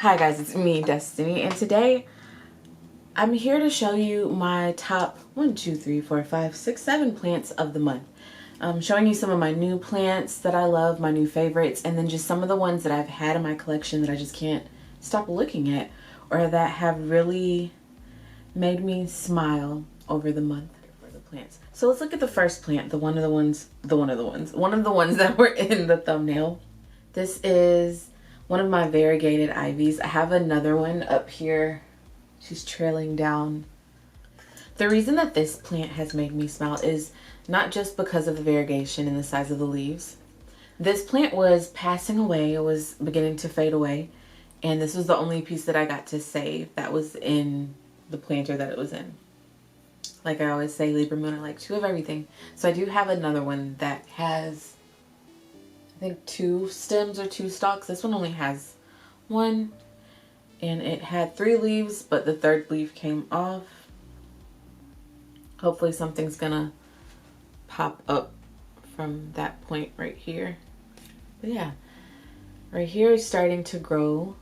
Hi guys, it's me, Destiny, and today I'm here to show you my top 1, 2, 3, 4, 5, 6, 7 plants of the month. I'm showing you some of my new plants that I love, my new favorites, and then just some of the ones that I've had in my collection that I just can't stop looking at or that have really made me smile over the month for the plants. So let's look at the first plant, one of the ones that were in the thumbnail. This is one of my variegated ivies. I have another one up here. She's trailing down. The reason that this plant has made me smile is not just because of the variegation and the size of the leaves. This plant was passing away. It was beginning to fade away. And this was the only piece that I got to save that was in the planter that it was in. Like I always say, Libra Moon, I like 2 of everything. So I do have another one that has, I think, 2 stems or 2 stalks. This one only has 1, and it had 3 leaves, but the 3rd leaf came off. Hopefully something's gonna pop up from that point right here. But yeah, right here is starting to grow.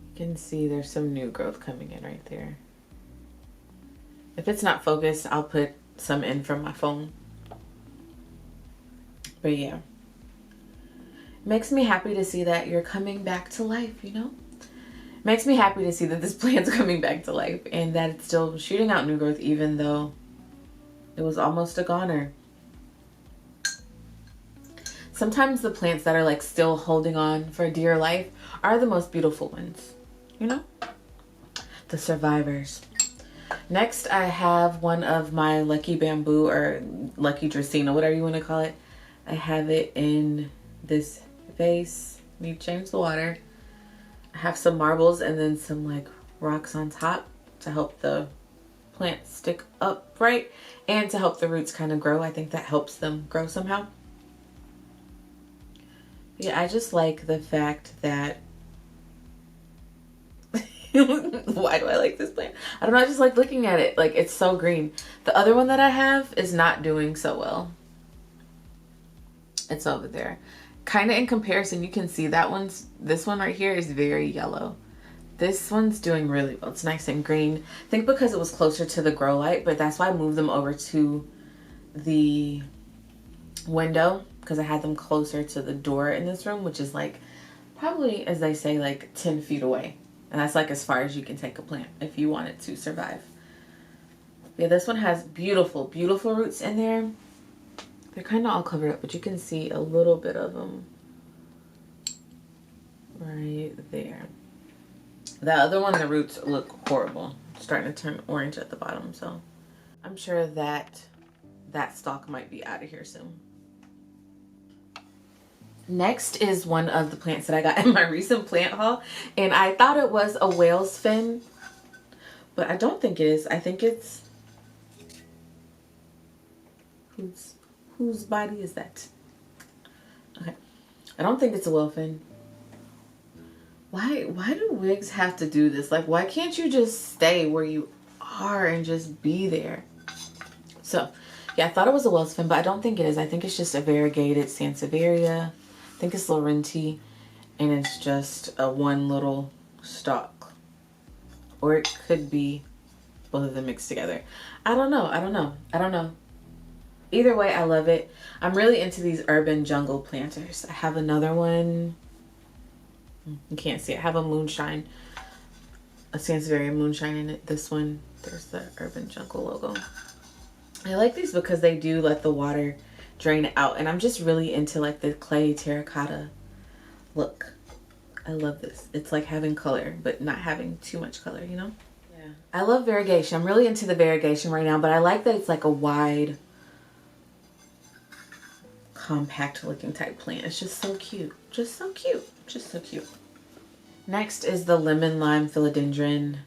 You can see there's some new growth coming in right there. If it's not focused, I'll put some in from my phone. But yeah, it makes me happy to see that you're coming back to life, you know? It makes me happy to see that this plant's coming back to life and that it's still shooting out new growth even though it was almost a goner. Sometimes the plants that are like still holding on for dear life are the most beautiful ones, you know? The survivors. Next, I have one of my lucky bamboo or lucky dracaena, whatever you want to call it. I have it in this vase. Need to change the water. I have some marbles and then some like rocks on top to help the plant stick upright and to help the roots kind of grow. I think that helps them grow somehow. Yeah, I just like the fact that why do I like this plant? I don't know, I just like looking at it. Like, it's so green. The other one that I have is not doing so well. It's over there. Kind of in comparison, you can see this one right here is very yellow. This one's doing really well. It's nice and green. I think because it was closer to the grow light, but that's why I moved them over to the window because I had them closer to the door in this room, which is like probably, as they say, like 10 feet away. And that's like as far as you can take a plant if you want it to survive. Yeah, this one has beautiful, beautiful roots in there. They're kind of all covered up, but you can see a little bit of them right there. The other one, the roots look horrible. Starting to turn orange at the bottom, so I'm sure that that stalk might be out of here soon. Next is one of the plants that I got in my recent plant haul, and I thought it was a whale's fin, but I don't think it is. I think it's whose body is that? Okay, I don't think it's a whale fin. Why do wigs have to do this? Like, why can't you just stay where you are and just be there? So yeah, I thought it was a whale's fin, but I don't think it is. I think it's just a variegated sansevieria. I think it's Laurenti, and it's just a one little stalk, or it could be both of them mixed together. I don't know. Either way, I love it. I'm really into these urban jungle planters. I have another one. You can't see it. I have a moonshine, a sansevieria moonshine in it. This one, there's the urban jungle logo. I like these because they do let the water drain out, and I'm just really into like the clay terracotta look. I love this. It's like having color but not having too much color, you know? Yeah, I love variegation. I'm really into the variegation right now, but I like that it's like a wide, compact looking type plant. It's just so cute. Just so cute. Just so cute. Next is the lemon lime philodendron.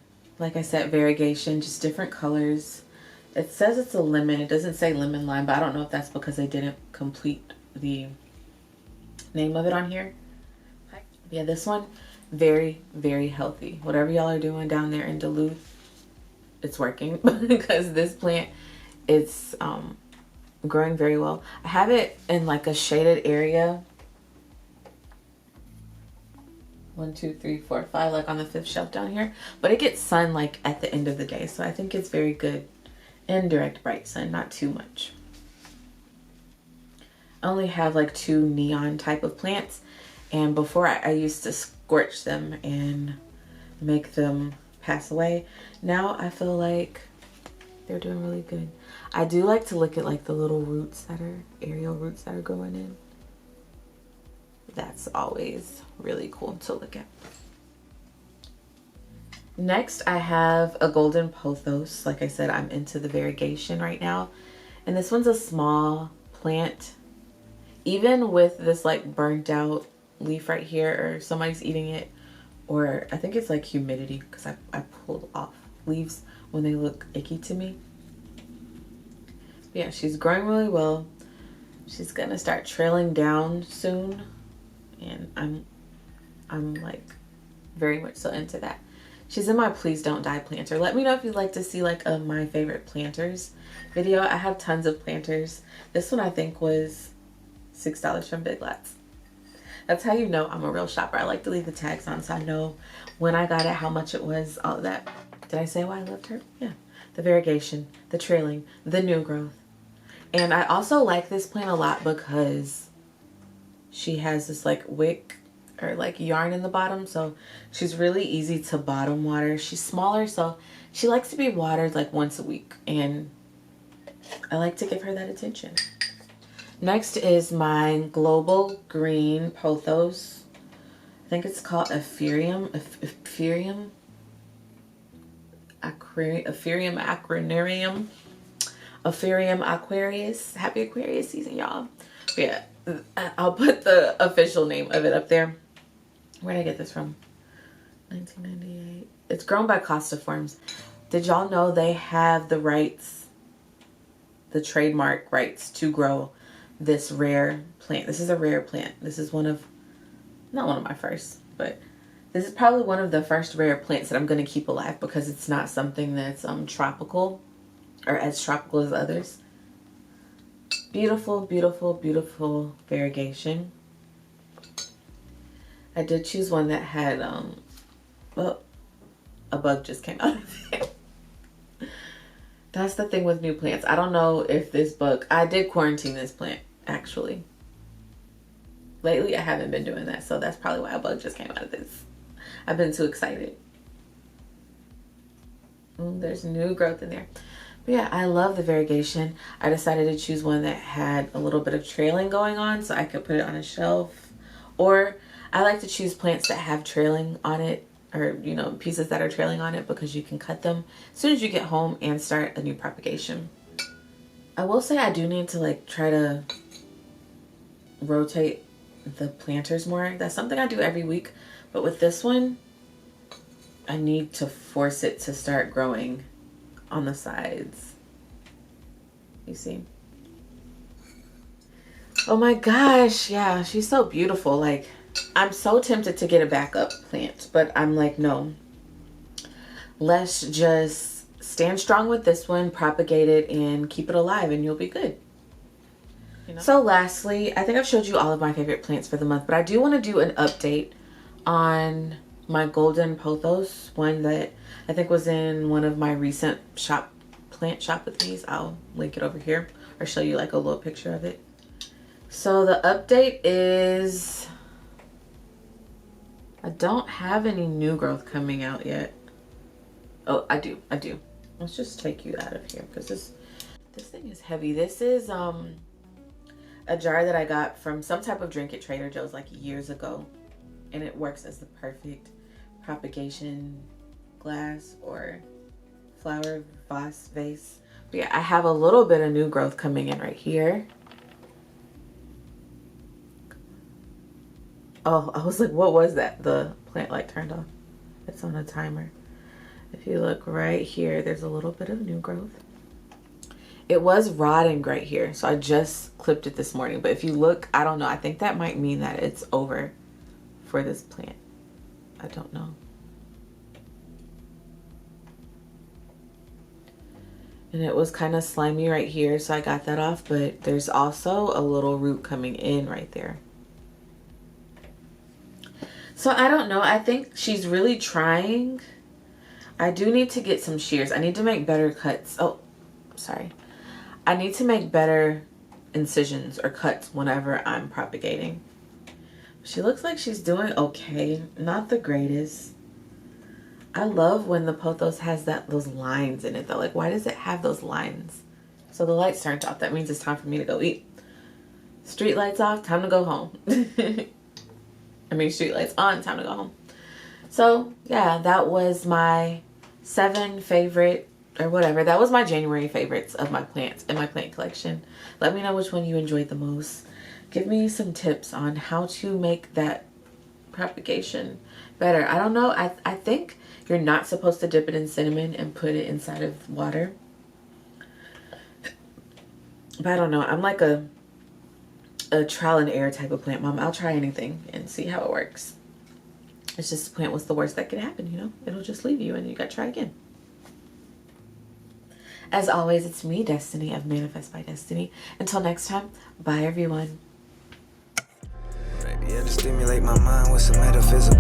Like I said, variegation, just different colors. It says it's a lemon. It doesn't say lemon lime, but I don't know if that's because they didn't complete the name of it on here. Yeah, this one, very, very healthy. Whatever y'all are doing down there in Duluth, it's working because this plant, it's growing very well. I have it in like a shaded area 1, 2, 3, 4, 5, like on the 5th shelf down here. But it gets sun like at the end of the day, so I think it's very good in direct bright sun, not too much. I only have like 2 neon type of plants, and before I used to scorch them and make them pass away. Now I feel like they're doing really good. I do like to look at like the little roots that are aerial roots that are going in. That's always really cool to look at. Next, I have a golden pothos. Like I said, I'm into the variegation right now. And this one's a small plant. Even with this like burnt out leaf right here, or somebody's eating it, or I think it's like humidity because I pulled off leaves when they look icky to me. But yeah, she's growing really well. She's gonna start trailing down soon. And I'm like very much so into that. She's in my Please Don't Die planter. Let me know if you'd like to see like a my favorite planters video. I have tons of planters. This one I think was $6 from Big Lots. That's how you know I'm a real shopper. I like to leave the tags on so I know when I got it, how much it was, all of that. Did I say why I loved her? Yeah. The variegation, the trailing, the new growth. And I also like this plant a lot because she has this like wick or like yarn in the bottom, so she's really easy to bottom water. She's smaller, so she likes to be watered like once a week, and I like to give her that attention. Next is my global green pothos. I think it's called Epherium Aquarius. Happy Aquarius season, y'all. Yeah, I'll put the official name of it up there. Where did I get this from? 1998. It's grown by Costa Farms. Did y'all know they have the rights, the trademark rights to grow this rare plant? This is a rare plant. This is one of, not one of my first, but this is probably one of the first rare plants that I'm going to keep alive because it's not something that's tropical or as tropical as others. Beautiful, beautiful, beautiful variegation. I did choose one that had, well, a bug just came out of it. That's the thing with new plants. I don't know if this bug, I did quarantine this plant, actually. Lately, I haven't been doing that, so that's probably why a bug just came out of this. I've been too excited. There's new growth in there. But yeah, I love the variegation. I decided to choose one that had a little bit of trailing going on so I could put it on a shelf. Or I like to choose plants that have trailing on it, or you know, pieces that are trailing on it, because you can cut them as soon as you get home and start a new propagation. I will say I do need to like try to rotate the planters more. That's something I do every week, but with this one I need to force it to start growing on the sides. You see? Oh my gosh, yeah, she's so beautiful. Like, I'm so tempted to get a backup plant, but I'm like, no. Let's just stand strong with this one, propagate it, and keep it alive, and you'll be good. You know? So lastly, I think I've showed you all of my favorite plants for the month, but I do want to do an update on my golden pothos, one that I think was in one of my recent plant shop with me's. I'll link it over here or show you like a little picture of it. So the update is I don't have any new growth coming out yet. Oh, I do. Let's just take you out of here because this thing is heavy. This is a jar that I got from some type of drink at Trader Joe's like years ago, and it works as the perfect propagation glass or flower vase. But yeah, I have a little bit of new growth coming in right here. Oh, I was like, what was that? The plant light turned off. It's on a timer. If you look right here, there's a little bit of new growth. It was rotting right here, so I just clipped it this morning. But if you look, I don't know. I think that might mean that it's over for this plant. I don't know. And it was kind of slimy right here, so I got that off. But there's also a little root coming in right there. So I don't know. I think she's really trying. I do need to get some shears. I need to make better cuts. Oh, sorry. I need to make better incisions or cuts whenever I'm propagating. She looks like she's doing okay. Not the greatest. I love when the pothos has those lines in it though. Like, why does it have those lines? So the lights turned off. That means it's time for me to go eat. Street lights off, time to go home. I mean, street lights on, time to go home. So yeah, that was my 7 favorite or whatever. That was my January favorites of my plants in my plant collection. Let me know which one you enjoyed the most. Give me some tips on how to make that propagation better. I don't know. I think you're not supposed to dip it in cinnamon and put it inside of water. But I don't know. I'm like a trial and error type of plant mom. I'll try anything and see how it works. It's just, plant, what's the worst that could happen, you know? It'll just leave you and you gotta try again. As always, it's me, Destiny of Manifest by Destiny. Until next time, bye everyone. Yeah, to stimulate my mind with some metaphysical